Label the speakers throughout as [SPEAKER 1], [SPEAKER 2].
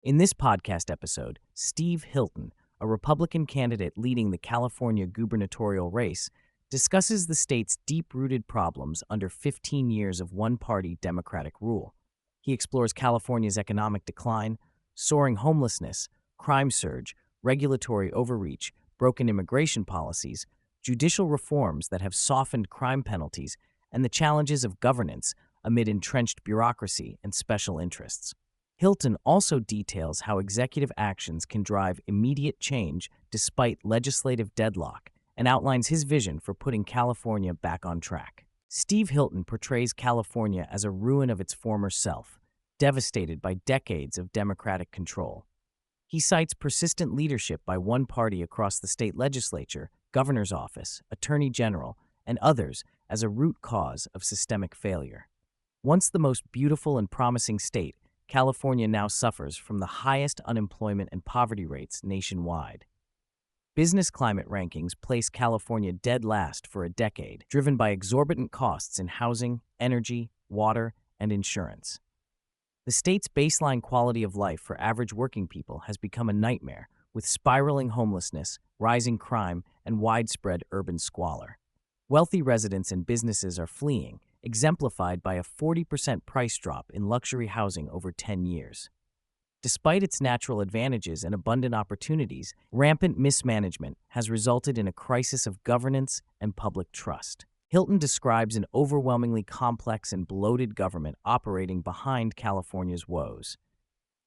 [SPEAKER 1] In this podcast episode, Steve Hilton, a Republican candidate leading the California gubernatorial race, discusses the state's deep-rooted problems under 15 years of one-party Democratic rule. He explores California's economic decline, soaring homelessness, crime surge, regulatory overreach, broken immigration policies, judicial reforms that have softened crime penalties, and the challenges of governance amid entrenched bureaucracy and special interests. Hilton also details how executive actions can drive immediate change despite legislative deadlock and outlines his vision for putting California back on track. Steve Hilton portrays California as a ruin of its former self, devastated by decades of Democratic control. He cites persistent leadership by one party across the state legislature, governor's office, attorney general, and others as a root cause of systemic failure. Once the most beautiful and promising state, California now suffers from the highest unemployment and poverty rates nationwide. Business climate rankings place California dead last for a decade, driven by exorbitant costs in housing, energy, water, and insurance. The state's baseline quality of life for average working people has become a nightmare, with spiraling homelessness, rising crime, and widespread urban squalor. Wealthy residents and businesses are fleeing, exemplified by a 40% price drop in luxury housing over 10 years. Despite its natural advantages and abundant opportunities, rampant mismanagement has resulted in a crisis of governance and public trust. Hilton describes an overwhelmingly complex and bloated government operating behind California's woes.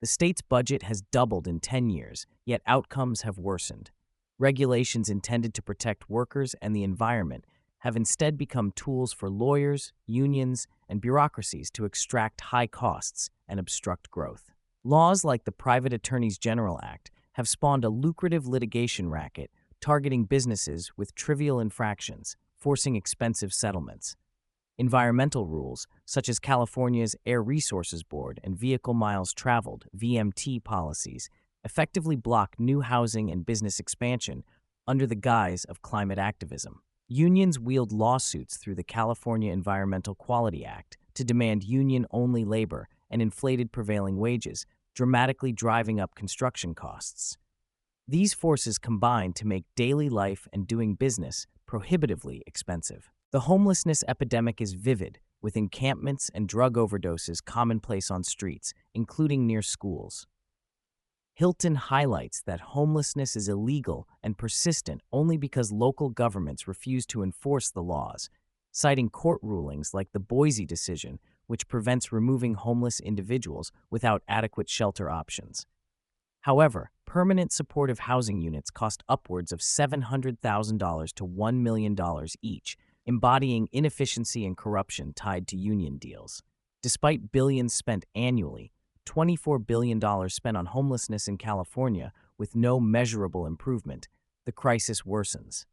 [SPEAKER 1] The state's budget has doubled in 10 years, yet outcomes have worsened. Regulations intended to protect workers and the environment have instead become tools for lawyers, unions, and bureaucracies to extract high costs and obstruct growth. Laws like the Private Attorneys General Act have spawned a lucrative litigation racket targeting businesses with trivial infractions, forcing expensive settlements. Environmental rules, such as California's Air Resources Board and Vehicle Miles Traveled (VMT) policies, effectively block new housing and business expansion under the guise of climate activism. Unions wield lawsuits through the California Environmental Quality Act to demand union-only labor and inflated prevailing wages, dramatically driving up construction costs. These forces combine to make daily life and doing business prohibitively expensive. The homelessness epidemic is vivid, with encampments and drug overdoses commonplace on streets, including near schools. Hilton highlights that homelessness is illegal and persistent only because local governments refuse to enforce the laws, citing court rulings like the Boise decision, which prevents removing homeless individuals without adequate shelter options. However, permanent supportive housing units cost upwards of $700,000 to $1 million each, embodying inefficiency and corruption tied to union deals. Despite billions spent annually, $24 billion spent on homelessness in California with no measurable improvement, the crisis worsens.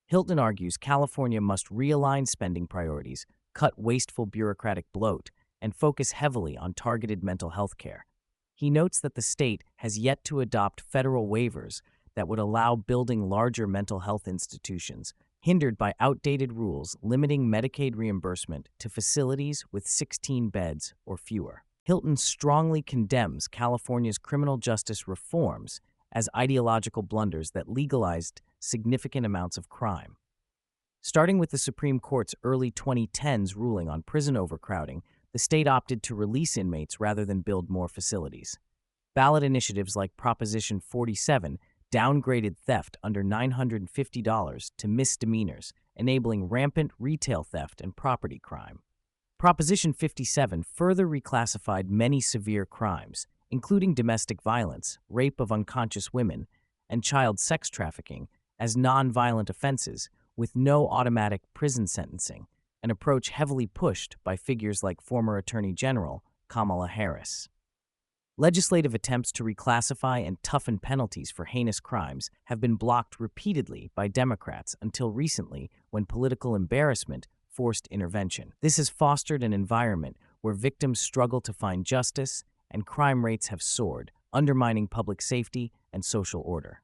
[SPEAKER 1] Hilton argues California must realign spending priorities, cut wasteful bureaucratic bloat, and focus heavily on targeted mental health care. He notes that the state has yet to adopt federal waivers that would allow building larger mental health institutions, hindered by outdated rules limiting Medicaid reimbursement to facilities with 16 beds or fewer. Hilton strongly condemns California's criminal justice reforms as ideological blunders that legalized significant amounts of crime. Starting with the Supreme Court's early 2010s ruling on prison overcrowding, the state opted to release inmates rather than build more facilities. Ballot initiatives like Proposition 47 downgraded theft under $950 to misdemeanors, enabling rampant retail theft and property crime. Proposition 57 further reclassified many severe crimes, including domestic violence, rape of unconscious women, and child sex trafficking, as non-violent offenses with no automatic prison sentencing, an approach heavily pushed by figures like former Attorney General Kamala Harris. Legislative attempts to reclassify and toughen penalties for heinous crimes have been blocked repeatedly by Democrats until recently, when political embarrassment forced intervention. This has fostered an environment where victims struggle to find justice and crime rates have soared, undermining public safety and social order.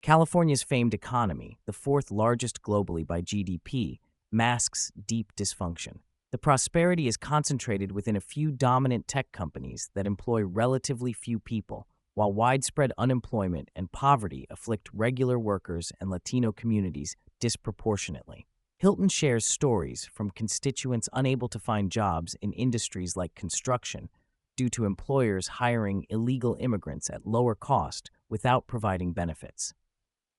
[SPEAKER 1] California's famed economy, the fourth largest globally by GDP, masks deep dysfunction. The prosperity is concentrated within a few dominant tech companies that employ relatively few people, while widespread unemployment and poverty afflict regular workers and Latino communities disproportionately. Hilton shares stories from constituents unable to find jobs in industries like construction due to employers hiring illegal immigrants at lower cost without providing benefits.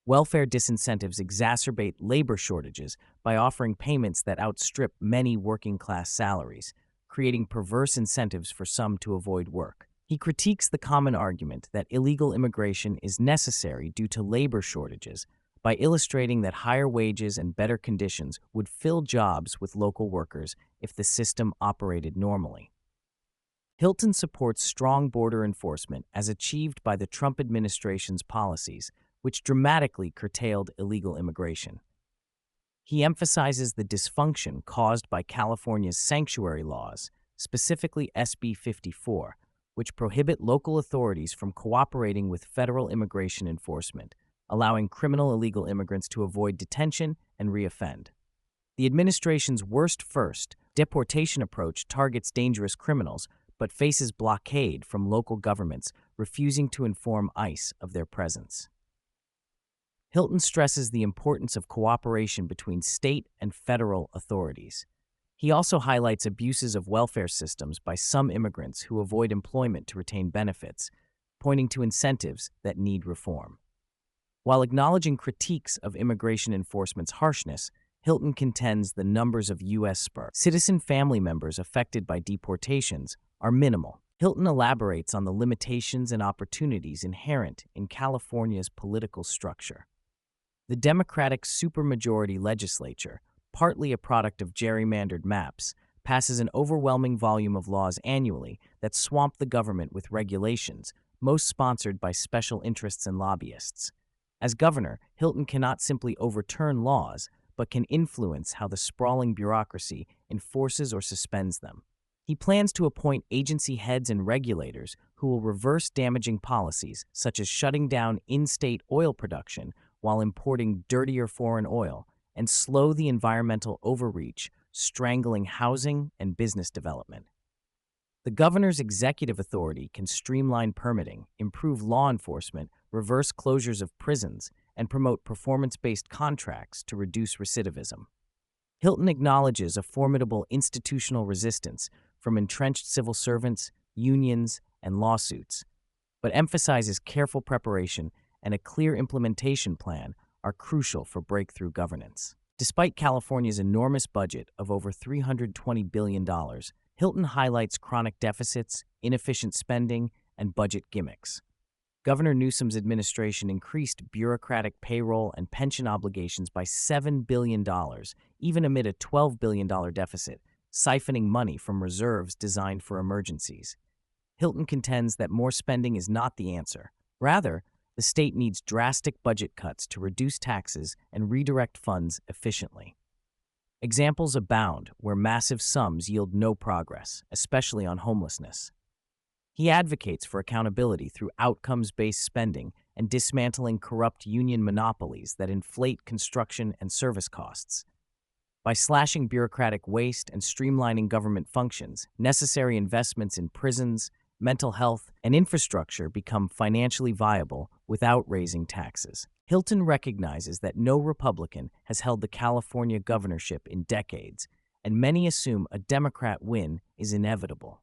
[SPEAKER 1] Welfare disincentives exacerbate labor shortages by offering payments that outstrip many working-class salaries, creating perverse incentives for some to avoid work. He critiques the common argument that illegal immigration is necessary due to labor shortages by illustrating that higher wages and better conditions would fill jobs with local workers if the system operated normally. Hilton supports strong border enforcement as achieved by the Trump administration's policies, which dramatically curtailed illegal immigration. He emphasizes the dysfunction caused by California's sanctuary laws, specifically SB 54, which prohibit local authorities from cooperating with federal immigration enforcement, allowing criminal illegal immigrants to avoid detention and reoffend. The administration's worst first deportation approach targets dangerous criminals but faces blockade from local governments refusing to inform ICE of their presence. Hilton stresses the importance of cooperation between state and federal authorities. He also highlights abuses of welfare systems by some immigrants who avoid employment to retain benefits, pointing to incentives that need reform. While acknowledging critiques of immigration enforcement's harshness, Hilton contends the numbers of U.S. citizen family members affected by deportations are minimal. Hilton elaborates on the limitations and opportunities inherent in California's political structure. The Democratic supermajority legislature, partly a product of gerrymandered maps, passes an overwhelming volume of laws annually that swamp the government with regulations, most sponsored by special interests and lobbyists. As governor, Hilton cannot simply overturn laws, but can influence how the sprawling bureaucracy enforces or suspends them. He plans to appoint agency heads and regulators who will reverse damaging policies, such as shutting down in-state oil production while importing dirtier foreign oil, and slow the environmental overreach, strangling housing and business development. The governor's executive authority can streamline permitting, improve law enforcement, reverse closures of prisons, and promote performance-based contracts to reduce recidivism. Hilton acknowledges a formidable institutional resistance from entrenched civil servants, unions, and lawsuits, but emphasizes careful preparation and a clear implementation plan are crucial for breakthrough governance. Despite California's enormous budget of over $320 billion, Hilton highlights chronic deficits, inefficient spending, and budget gimmicks. Governor Newsom's administration increased bureaucratic payroll and pension obligations by $7 billion, even amid a $12 billion deficit, siphoning money from reserves designed for emergencies. Hilton contends that more spending is not the answer. Rather, the state needs drastic budget cuts to reduce taxes and redirect funds efficiently. Examples abound where massive sums yield no progress, especially on homelessness. He advocates for accountability through outcomes-based spending and dismantling corrupt union monopolies that inflate construction and service costs. By slashing bureaucratic waste and streamlining government functions, necessary investments in prisons, mental health, and infrastructure become financially viable without raising taxes. Hilton recognizes that no Republican has held the California governorship in decades, and many assume a Democrat win is inevitable.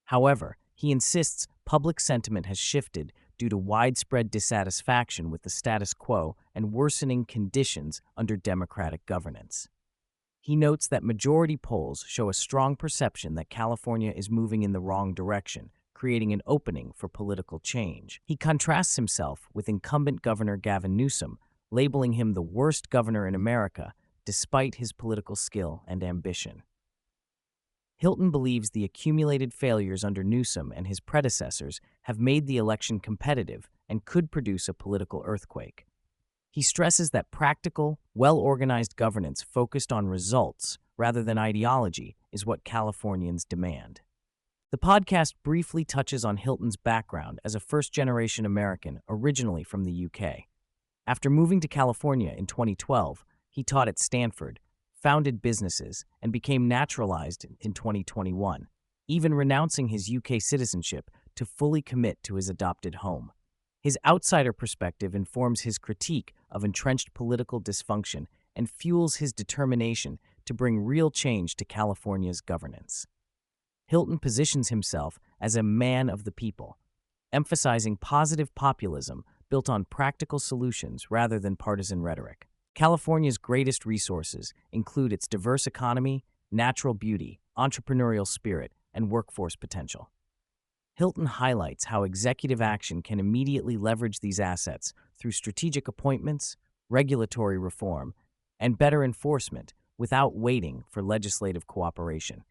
[SPEAKER 1] However, he insists public sentiment has shifted due to widespread dissatisfaction with the status quo and worsening conditions under Democratic governance. He notes that majority polls show a strong perception that California is moving in the wrong direction, creating an opening for political change. He contrasts himself with incumbent Governor Gavin Newsom, labeling him the worst governor in America despite his political skill and ambition. Hilton believes the accumulated failures under Newsom and his predecessors have made the election competitive and could produce a political earthquake. He stresses that practical, well-organized governance focused on results rather than ideology is what Californians demand. The podcast briefly touches on Hilton's background as a first-generation American originally from the UK. After moving to California in 2012, he taught at Stanford, founded businesses, and became naturalized in 2021, even renouncing his UK citizenship to fully commit to his adopted home. His outsider perspective informs his critique of entrenched political dysfunction and fuels his determination to bring real change to California's governance. Hilton positions himself as a man of the people, emphasizing positive populism built on practical solutions rather than partisan rhetoric. California's greatest resources include its diverse economy, natural beauty, entrepreneurial spirit, and workforce potential. Hilton highlights how executive action can immediately leverage these assets through strategic appointments, regulatory reform, and better enforcement without waiting for legislative cooperation.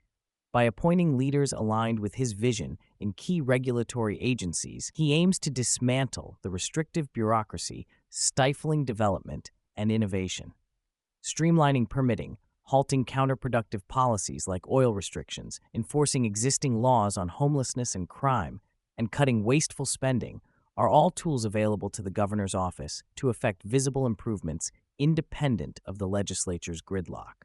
[SPEAKER 1] By appointing leaders aligned with his vision in key regulatory agencies, he aims to dismantle the restrictive bureaucracy stifling development and innovation. Streamlining permitting, halting counterproductive policies like oil restrictions, enforcing existing laws on homelessness and crime, and cutting wasteful spending are all tools available to the governor's office to effect visible improvements independent of the legislature's gridlock.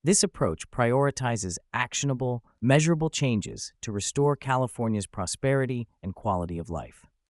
[SPEAKER 1] This approach prioritizes actionable, measurable changes to restore California's prosperity and quality of life.